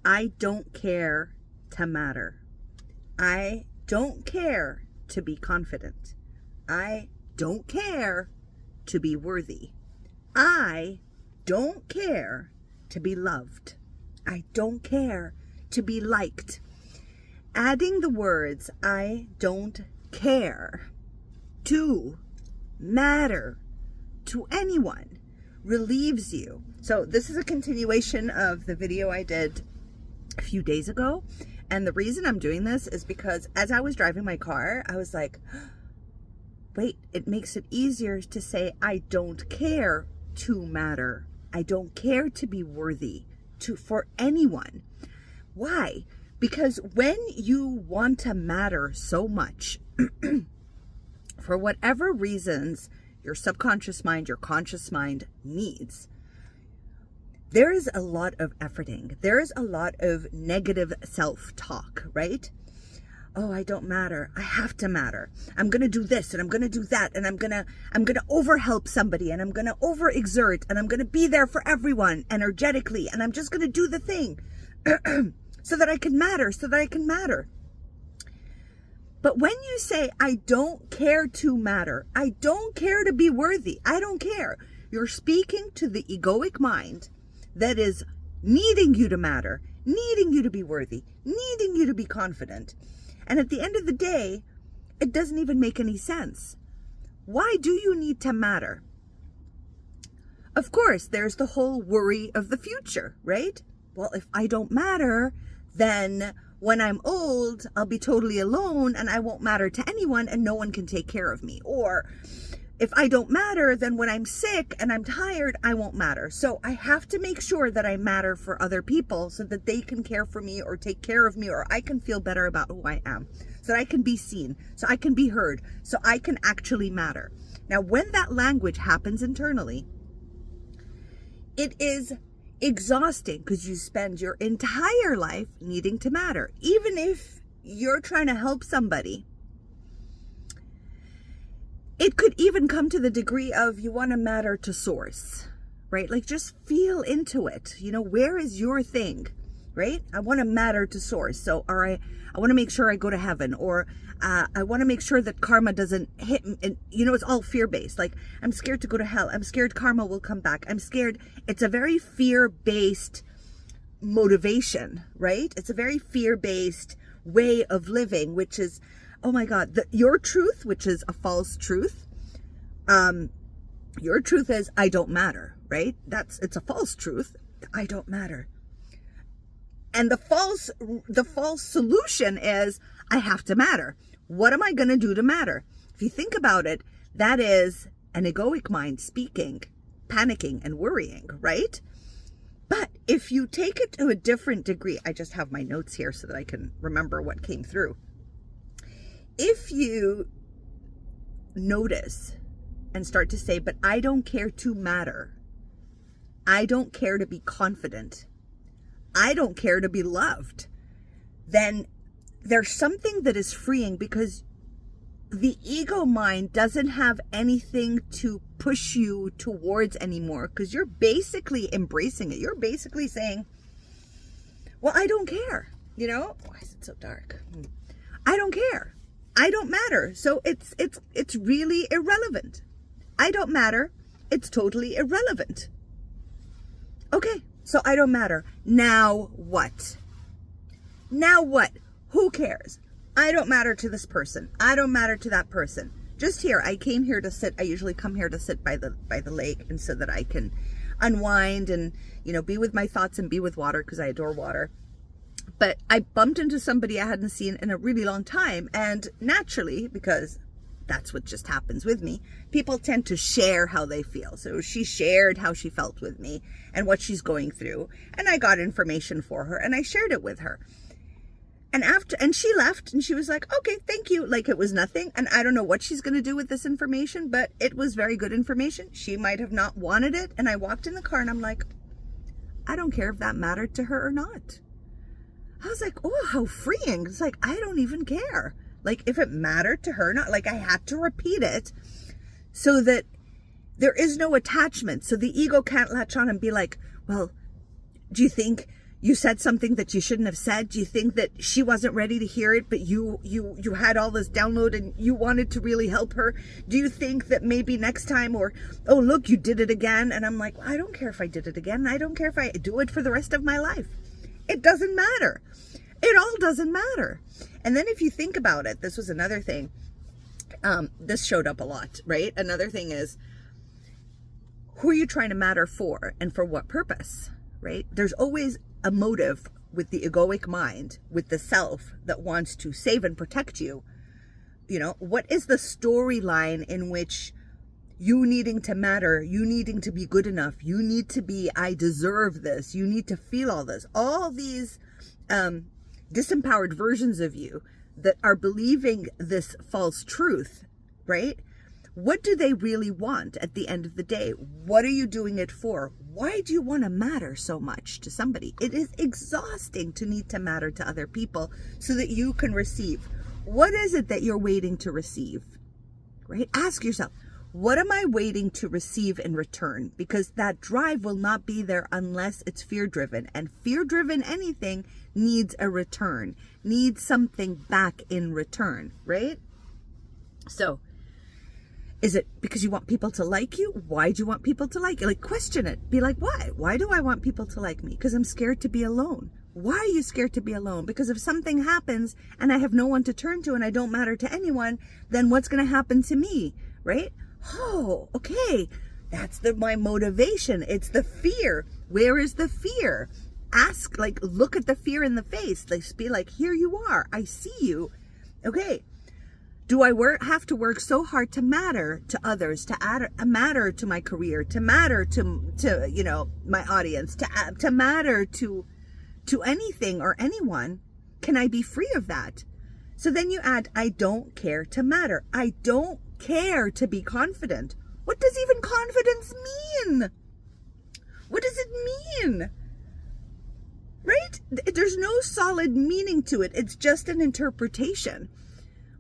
I don't care to matter. I don't care to be confident. I don't care to be worthy. I don't care to be loved. I don't care to be liked. Adding the words I don't care to matter to anyone relieves you. So this is a continuation of the video I did a few days ago. And the reason I'm doing this is because as I was driving my car, I was like, wait, it makes it easier to say I don't care to matter. I don't care to be worthy for anyone. Why? Because when you want to matter so much, for whatever reasons your subconscious mind, your conscious mind needs, there is a lot of efforting. There is a lot of negative self-talk, right? Oh, I don't matter. I have to matter. I'm going to do this and I'm going to do that. And I'm going to overhelp somebody and I'm going to overexert and I'm going to be there for everyone energetically. And I'm just going to do the thing so that I can matter, so that I can matter. But when you say, I don't care to matter, I don't care to be worthy, I don't care, you're speaking to the egoic mind that is needing you to matter, needing you to be worthy, needing you to be confident. And at the end of the day, it doesn't even make any sense. Why do you need to matter? Of course, there's the whole worry of the future, right? Well, if I don't matter, then when I'm old, I'll be totally alone and I won't matter to anyone and no one can take care of me. Or if I don't matter, then when I'm sick and I'm tired, I won't matter. So I have to make sure that I matter for other people so that they can care for me or take care of me, or I can feel better about who I am, so that I can be seen, so I can be heard, so I can actually matter. Now, when that language happens internally, it is exhausting because you spend your entire life needing to matter. Even if you're trying to help somebody, it could even come to the degree of you want to matter to source, right? Like just feel into it. You know, where is your thing, right? I want to matter to source. So, all right, I want to make sure I go to heaven, or I want to make sure that karma doesn't hit me. And, you know, it's all fear-based. Like, I'm scared to go to hell. I'm scared karma will come back. I'm scared. It's a very fear-based motivation, right? It's a very fear-based way of living, which is, oh my God, your truth, which is a false truth. Your truth is, I don't matter, right? It's a false truth. I don't matter. And the false solution is, I have to matter. What am I going to do to matter? If you think about it, that is an egoic mind speaking, panicking and worrying, right? But if you take it to a different degree, I just have my notes here so that I can remember what came through. If you notice and start to say, but I don't care to matter. I don't care to be confident. I don't care to be loved. Then there's something that is freeing, because the ego mind doesn't have anything to push you towards anymore, because you're basically embracing it. You're basically saying, well, I don't care. You know, why is it so dark? I don't care. I don't matter. So it's really irrelevant. I don't matter. It's totally irrelevant. Okay, so I don't matter. Now what? Now what? Who cares? I don't matter to this person. I don't matter to that person. Just here, I came here to sit. I usually come here to sit by the lake, and so that I can unwind and, you know, be with my thoughts and be with water, because I adore water. But I bumped into somebody I hadn't seen in a really long time, and naturally, because that's what just happens with me, people tend to share how they feel. So she shared how she felt with me and what she's going through, and I got information for her and I shared it with her. And she left and she was like, okay, thank you. Like it was nothing. And I don't know what she's going to do with this information, but it was very good information. She might have not wanted it. And I walked in the car and I'm like, I don't care if that mattered to her or not. I was like, oh, how freeing. It's like, I don't even care. Like if it mattered to her or not, like I had to repeat it so that there is no attachment. So the ego can't latch on and be like, well, do you think you said something that you shouldn't have said? Do you think that she wasn't ready to hear it, but you had all this download and you wanted to really help her? Do you think that maybe next time, or, oh, look, you did it again? And I'm like, I don't care if I did it again. I don't care if I do it for the rest of my life. It doesn't matter. It all doesn't matter. And then if you think about it, this was another thing. This showed up a lot, right? Another thing is, who are you trying to matter for, and for what purpose, right? There's always a motive with the egoic mind, with the self that wants to save and protect you. You know, what is the storyline in which you needing to matter, you needing to be good enough, you need to be, I deserve this, you need to feel all this, all these disempowered versions of you that are believing this false truth, right? What do they really want at the end of the day? What are you doing it for? Why do you want to matter so much to somebody? It is exhausting to need to matter to other people so that you can receive. What is it that you're waiting to receive, right? Ask yourself, what am I waiting to receive in return? Because that drive will not be there unless it's fear-driven. And fear-driven anything needs a return, needs something back in return, right? So, is it because you want people to like you? Why do you want people to like you? Like, question it. Be like, why? Why do I want people to like me? Because I'm scared to be alone. Why are you scared to be alone? Because if something happens and I have no one to turn to and I don't matter to anyone, then what's going to happen to me, right? Oh, okay. That's my motivation. It's the fear. Where is the fear? Ask, like, look at the fear in the face. Like, be like, here you are. I see you. Okay. Do I have to work so hard to matter to others, to matter to my career, to matter to you know, my audience, to matter to anything or anyone? Can I be free of that? So then you add, I don't care to matter. I don't care to be confident. What does even confidence mean? What does it mean? Right? There's no solid meaning to it. It's just an interpretation.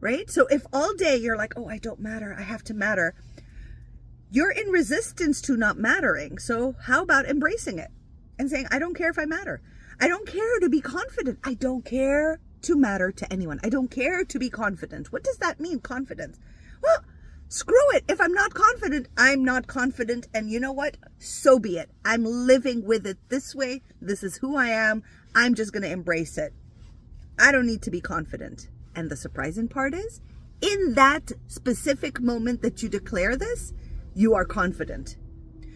Right? So if all day you're like, oh, I don't matter, I have to matter, you're in resistance to not mattering. So how about embracing it and saying, I don't care if I matter. I don't care to be confident. I don't care to matter to anyone. I don't care to be confident. What does that mean, confidence? Well, screw it. If I'm not confident, I'm not confident. And you know what? So be it. I'm living with it this way. This is who I am. I'm just going to embrace it. I don't need to be confident. And the surprising part is, in that specific moment that you declare this, you are confident.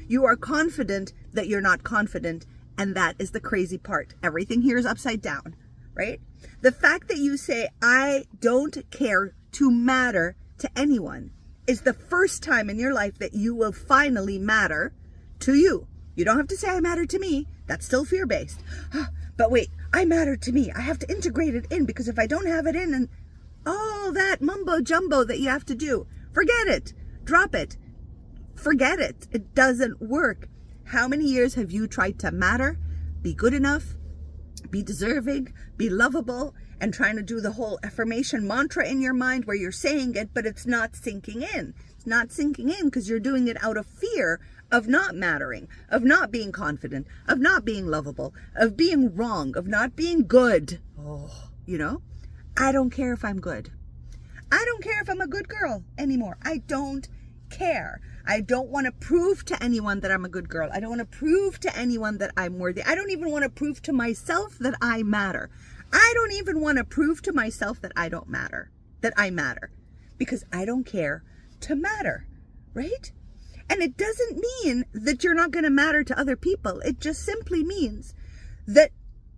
You are confident that you're not confident. And that is the crazy part. Everything here is upside down, right? The fact that you say, I don't care to matter to anyone, is the first time in your life that you will finally matter to you. You don't have to say, I matter to me. That's still fear-based. But wait, I matter to me. I have to integrate it in, because if I don't have it in, and all that mumbo jumbo that you have to do, forget it. Drop it. Forget it. It doesn't work. How many years have you tried to matter, be good enough, be deserving, be lovable, and trying to do the whole affirmation mantra in your mind where you're saying it, but it's not sinking in. It's not sinking in because you're doing it out of fear of not mattering, of not being confident, of not being lovable, of being wrong, of not being good. Oh, you know, I don't care if I'm good. I don't care if I'm a good girl anymore. I don't care. I don't want to prove to anyone that I'm a good girl. I don't want to prove to anyone that I'm worthy. I don't even want to prove to myself that I matter. I don't even want to prove to myself that I don't matter, that I matter, because I don't care to matter, right? And it doesn't mean that you're not going to matter to other people. It just simply means that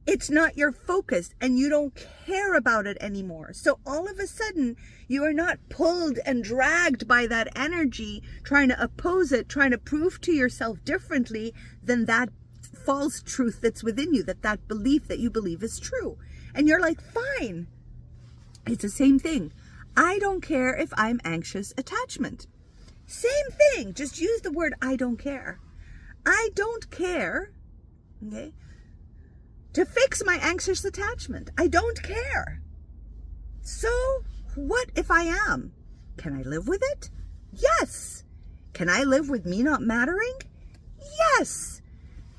it's not your focus and you don't care about it anymore. So all of a sudden, you are not pulled and dragged by that energy, trying to oppose it, trying to prove to yourself differently than that false truth that's within you, that belief that you believe is true. And you're like, fine. It's the same thing. I don't care if I'm anxious attachment. Same thing. Just use the word I don't care. I don't care, okay, to fix my anxious attachment. I don't care. So what if I am? Can I live with it? Yes. Can I live with me not mattering? Yes.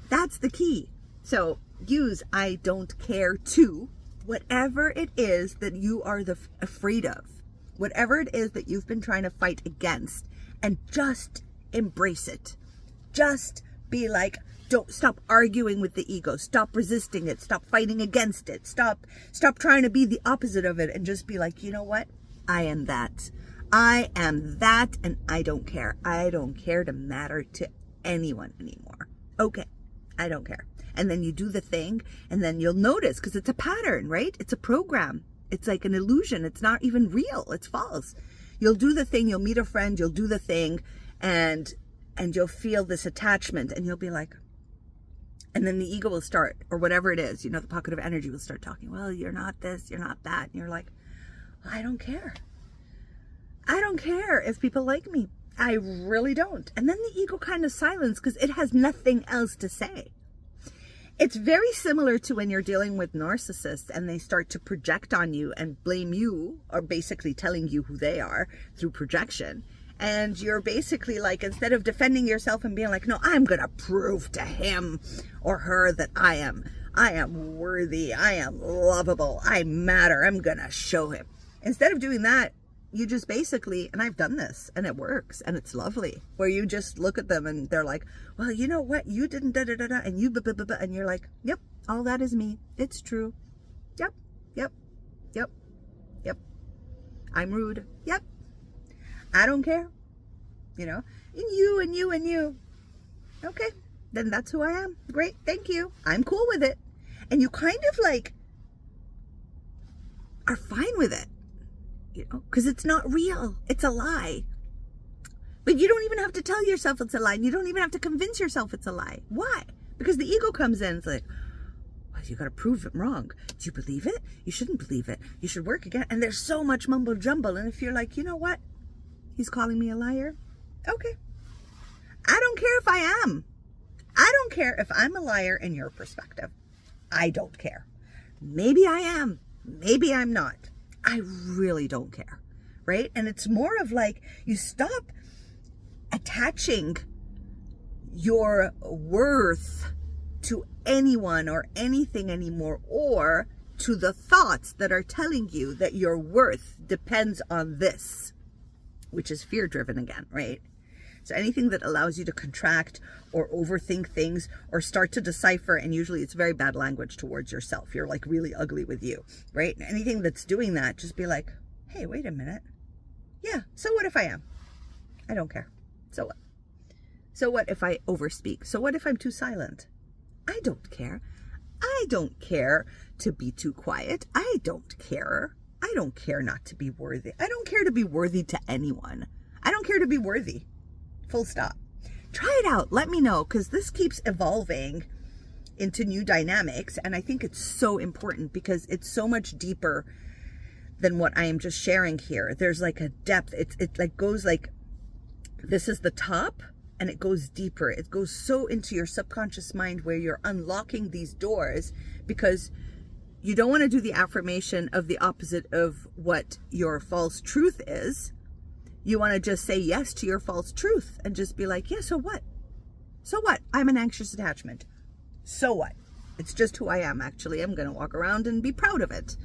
That's the key. So use I don't care to whatever it is that you are afraid of, whatever it is that you've been trying to fight against, and just embrace it. Just be like, don't stop arguing with the ego. Stop resisting it. Stop fighting against it. Stop trying to be the opposite of it, and just be like, you know what? I am that. I am that, and I don't care. I don't care to matter to anyone anymore. Okay, I don't care. And then you do the thing, and then you'll notice, because it's a pattern, right? It's a program. It's like an illusion. It's not even real. It's false. You'll do the thing. You'll meet a friend. You'll do the thing, and you'll feel this attachment, and you'll be like, and then the ego will start, or whatever it is, the pocket of energy will start talking. Well, you're not this, you're not that. And you're like, well, I don't care. I don't care if people like me. I really don't. And then the ego kind of silences because it has nothing else to say. It's very similar to when you're dealing with narcissists and they start to project on you and blame you, or basically telling you who they are through projection. And you're basically like, instead of defending yourself and being like, no, I'm going to prove to him or her that I am worthy, I am lovable, I matter, I'm going to show him. Instead of doing that, you just basically, and I've done this and it works and it's lovely, where you just look at them and they're like, well, you know what? You didn't da-da-da-da, and you ba-ba-ba-ba, and you're like, yep, all that is me. It's true. Yep, yep, yep, yep. I'm rude. Yep. I don't care. And you. Okay, then that's who I am. Great, thank you. I'm cool with it. And you kind of like are fine with it. Because it's not real. It's a lie. But you don't even have to tell yourself it's a lie. And you don't even have to convince yourself it's a lie. Why? Because the ego comes in and it's like, well, you got to prove it wrong. Do you believe it? You shouldn't believe it. You should work again. And there's so much mumbo jumble. And if you're like, you know what? He's calling me a liar. Okay. I don't care if I am. I don't care if I'm a liar in your perspective. I don't care. Maybe I am. Maybe I'm not. I really don't care, right? And it's more of like, you stop attaching your worth to anyone or anything anymore, or to the thoughts that are telling you that your worth depends on this, which is fear-driven again, right? So anything that allows you to contract or overthink things or start to decipher, and usually it's very bad language towards yourself. You're like really ugly with you, right? Anything that's doing that, just be like, hey, wait a minute. Yeah, so what if I am? I don't care. So what? So what if I overspeak? So what if I'm too silent? I don't care. I don't care to be too quiet. I don't care. I don't care not to be worthy. I don't care to be worthy to anyone. I don't care to be worthy. Full stop. Try it out. Let me know, because this keeps evolving into new dynamics. And I think it's so important because it's so much deeper than what I am just sharing here. There's like a depth. It like goes like, this is the top and it goes deeper. It goes so into your subconscious mind where you're unlocking these doors, because you don't want to do the affirmation of the opposite of what your false truth is. You want to just say yes to your false truth and just be like, yeah, so what? So what? I'm an anxious attachment. So what? It's just who I am, actually. I'm going to walk around and be proud of it.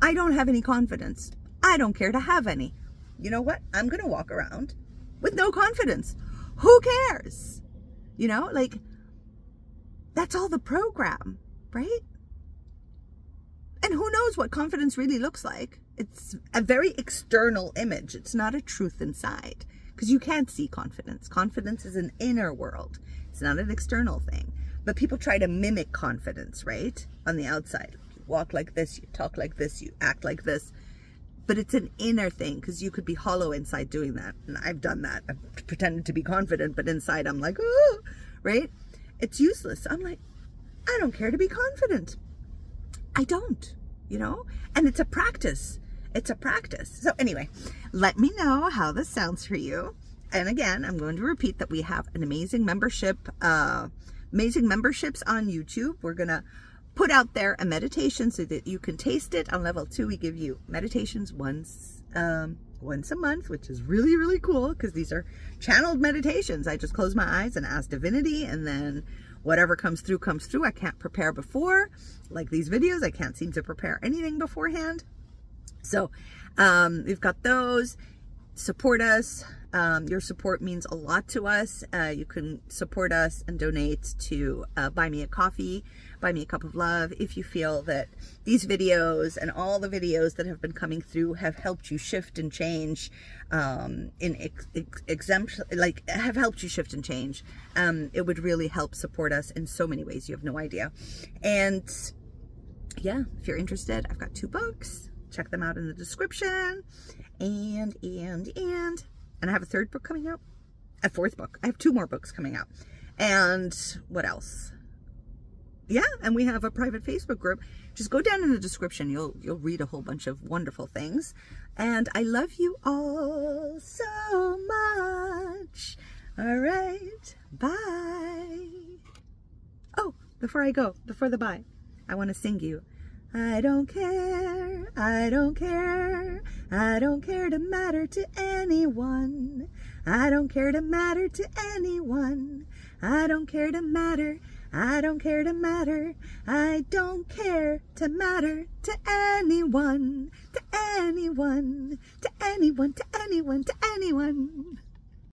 I don't have any confidence. I don't care to have any. You know what? I'm going to walk around with no confidence. Who cares? Like, that's all the program, right? And who knows what confidence really looks like? It's a very external image. It's not a truth inside, because you can't see confidence. Confidence is an inner world. It's not an external thing. But people try to mimic confidence, right? On the outside. You walk like this, you talk like this, you act like this. But it's an inner thing, because you could be hollow inside doing that. And I've done that. I've pretended to be confident, but inside I'm like, oh, right? It's useless. I'm like, I don't care to be confident. I don't, and it's a practice. It's a practice. So anyway, let me know how this sounds for you. And again, I'm going to repeat that we have an amazing membership, amazing memberships on YouTube. We're going to put out there a meditation so that you can taste it. On level 2, we give you meditations once a month, which is really, really cool, because these are channeled meditations. I just close my eyes and ask Divinity, and then whatever comes through, comes through. I can't prepare before, like these videos. I can't seem to prepare anything beforehand. So we've got those. Support us. Your support means a lot to us. You can support us and donate to Buy Me a Coffee, Buy Me a Cup of Love, if you feel that these videos and all the videos that have been coming through have helped you shift and change, have helped you shift and change. It would really help support us in so many ways. You have no idea. And yeah, if you're interested, I've got 2 books. Check them out in the description. And I have a 3rd book coming out, a 4th book. I have 2 more books coming out. And what else? Yeah, and we have a private Facebook group. Just go down in the description. You'll read a whole bunch of wonderful things. And I love you all so much. All right, bye. Oh, before I go, before the bye, I want to sing you. I don't care, I don't care, I don't care to matter to anyone. I don't care to matter to anyone. I don't care to matter, I don't care to matter. I don't care to matter to anyone, to anyone, to anyone, to anyone, to anyone.